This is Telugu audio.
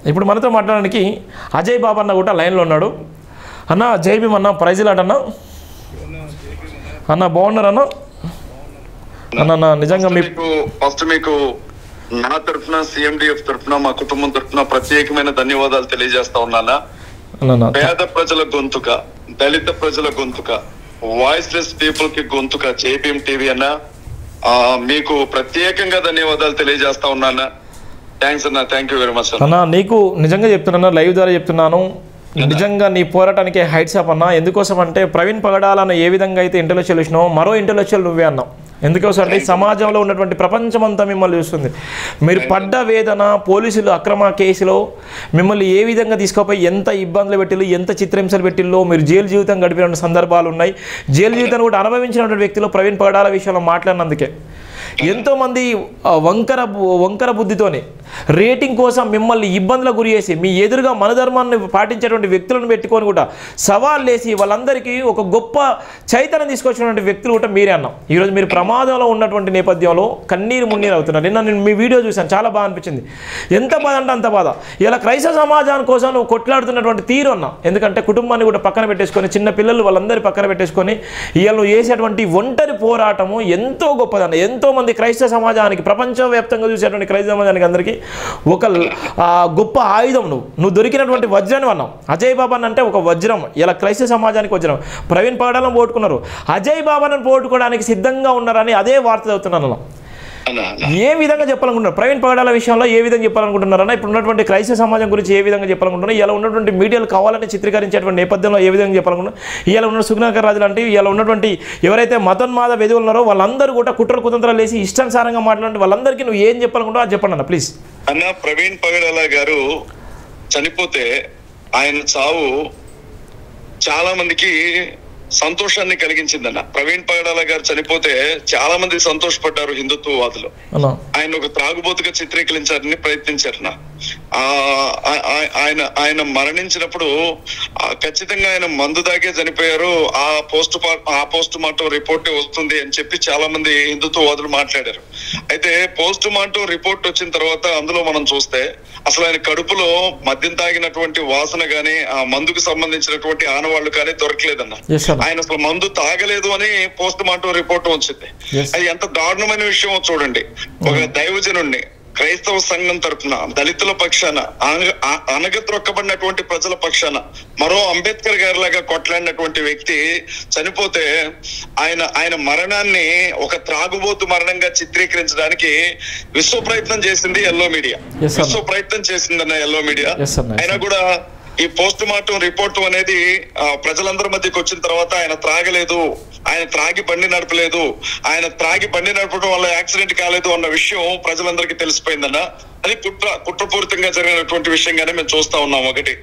ఇప్పుడు మనతో మాట్లాడడానికి అజయ్ బాబు అన్న కూడా లైన్లో ఉన్నాడు. అన్న జై భీమ్ అన్న, ప్రైజ్ లాట్ అన్న. అన్న బాగున్నారన్న? అన్న నిజంగా మీకు నా తరఫున CMDF తరఫున మా కుటుంబం తరఫున ప్రత్యేకమైన ధన్యవాదాలు తెలియజేస్తా ఉన్నానా. పేద ప్రజల గొంతుక, దళిత ప్రజల గొంతుక, వాయిస్లెస్ పీపుల్ కి గొంతుక జై భీమ్ టీవీ అన్న. మీకు ప్రత్యేకంగా ధన్యవాదాలు తెలియజేస్తా ఉన్నానా. థ్యాంక్స్ అన్న, థ్యాంక్ యూ వెరీ మచ్ అన్న. నీకు నిజంగా చెప్తున్నా, లైవ్ ద్వారా చెప్తున్నాను, నిజంగా నీ పోరాటానికి హైట్స్ అప్ అన్న. ఎందుకోసం అంటే ప్రవీణ్ పగడాలను ఏ విధంగా అయితే ఇంటెలెక్చువల్ చూసినావు, మరో ఇంటెలెక్చువల్ నువ్వే అన్నావు. ఎందుకోసం అంటే సమాజంలో ఉన్నటువంటి ప్రపంచం అంతా మిమ్మల్ని చూస్తుంది. మీరు పడ్డ వేదన, పోలీసులు అక్రమ కేసులో మిమ్మల్ని ఏ విధంగా తీసుకుపోయి ఎంత ఇబ్బందులు పెట్టిల్లు, ఎంత చిత్రహింసలు పెట్టిల్లో, మీరు జైలు జీవితం గడిపిన సందర్భాలు ఉన్నాయి. జైలు జీవితాన్ని కూడా అనుభవించినటువంటి వ్యక్తులు ప్రవీణ్ పగడాల విషయంలో మాట్లాడినందుకే ఎంతోమంది వంకర బుద్ధితోనే రేటింగ్ కోసం మిమ్మల్ని ఇబ్బందులకు గురి చేసి మీ ఎదురుగా మన ధర్మాన్ని పాటించేటువంటి వ్యక్తులను పెట్టుకొని కూడా సవాల్ వేసి వాళ్ళందరికీ ఒక గొప్ప చైతన్యం తీసుకొచ్చినటువంటి వ్యక్తులు కూడా మీరే అన్నాం. ఈరోజు మీరు ప్రమాదంలో ఉన్నటువంటి నేపథ్యంలో కన్నీరు మున్నీరు అవుతున్నారు. నిన్న నేను మీ వీడియో చూశాను, చాలా బాగా అనిపించింది. ఎంత బాధ అంటే అంత బాధ. ఇలా క్రైస్తవ సమాజాని కోసం నువ్వు కొట్లాడుతున్నటువంటి తీరు అన్నా. ఎందుకంటే కుటుంబాన్ని కూడా పక్కన పెట్టేసుకొని, చిన్న పిల్లలు వాళ్ళందరి పక్కన పెట్టేసుకొని ఇవాళ నువ్వు చేసేటువంటి ఒంటరి పోరాటము ఎంతో గొప్పదన్న. ఎంతోమంది క్రైస్తవ సమాజానికి, ప్రపంచవ్యాప్తంగా చూసేటువంటి క్రైస్తవ సమాజానికి అందరికీ ఒక గొప్ప ఆయుధం నువ్వు దొరికినటువంటి వజ్రాన్ని అన్నావు. అజయ్ బాబాన్ అంటే ఒక వజ్రం, ఇలా క్రైస్తవ సమాజానికి వజ్రం. ప్రవీణ్ పగడాలను పోగొట్టుకున్నారు, అజయ్ బాబాను పోగొట్టుకోవడానికి సిద్ధంగా ఉన్నారని అదే వార్త చదువుతున్నాను. ఏ విధంగా చెప్పాలనుకుంటున్నారు ప్రవీణ్ పగడాల విషయంలో, ఏ విధంగా చెప్పాలనుకుంటున్నారన్నా? ఇప్పుడు ఉన్నటువంటి క్రైస్తవ సమాజం గురించి ఏ విధంగా చెప్పాలనుకుంటున్నారు? ఇలా ఉన్నటువంటి మీడియాలు కావాలని చిత్రీకరించేటువంటి నేపథ్యంలో ఏ విధంగా చెప్పాలనుకుంటున్నారు? ఇలా ఉన్న సుగుణాకర్ రాజు లాంటి ఇలా ఉన్నటువంటి ఎవరైతే మతోన్మాద వెధువులు ఉన్నారో వాళ్ళందరూ కూడా కుట్ర కుతంత్రాలు వేసి ఇష్టానుసారంగా మాట్లాడే వాళ్ళందరికీ నువ్వు ఏం చెప్పాలనుకుంటావు అది చెప్పండి అన్న ప్లీజ్. అన్న, ప్రవీణ్ పగడాల గారు చనిపోతే ఆయన చావు చాలా మందికి సంతోషాన్ని కలిగించిందన్న. ప్రవీణ్ పగడాల గారు చనిపోతే చాలా మంది సంతోషపడ్డారు హిందుత్వవాదులు. ఆయన ఒక త్రాగుబోతుగా చిత్రీకరించారని ప్రయత్నించారన్న. ఆయన మరణించినప్పుడు ఖచ్చితంగా ఆయన మందు దాగే చనిపోయారు, ఆ పోస్ట్ మార్టం రిపోర్ట్ వస్తుంది అని చెప్పి చాలా మంది హిందుత్వవాదులు మాట్లాడారు. అయితే పోస్ట్ మార్టం రిపోర్ట్ వచ్చిన తర్వాత అందులో మనం చూస్తే అసలు ఆయన కడుపులో మద్యం తాగినటువంటి వాసన గానీ, ఆ మందుకు సంబంధించినటువంటి ఆనవాళ్లు కానీ దొరకలేదన్న. ఆయన అసలు మందు తాగలేదు అని పోస్ట్ మార్టం రిపోర్ట్ వచ్చింది. అది ఎంత దారుణమైన విషయం చూడండి. ఒక దైవజనుడిని క్రైస్తవ సంఘం తరఫున, దళితుల పక్షాన, అనగత్రొక్కబడినటువంటి ప్రజల పక్షాన, మరో అంబేద్కర్ గారి లాగా కొట్లాడినటువంటి వ్యక్తి చనిపోతే ఆయన మరణాన్ని ఒక త్రాగుబోతు మరణంగా చిత్రీకరించడానికి విశ్వ ప్రయత్నం చేసింది ఎల్లో మీడియా. విశ్వ ప్రయత్నం చేసిందన్న ఎల్లో మీడియా. అయినా కూడా ఈ పోస్ట్ మార్టం రిపోర్ట్ అనేది ప్రజలందరి మధ్యకి వచ్చిన తర్వాత ఆయన త్రాగలేదు, ఆయన త్రాగి బండి నడపలేదు, ఆయన త్రాగి బండి నడపడం వల్ల యాక్సిడెంట్ కాలేదు అన్న విషయం ప్రజలందరికీ తెలిసిపోయిందన్న. అది కుట్రపూరితంగా జరిగినటువంటి విషయంగానే మేము చూస్తా ఉన్నాం. ఒకటి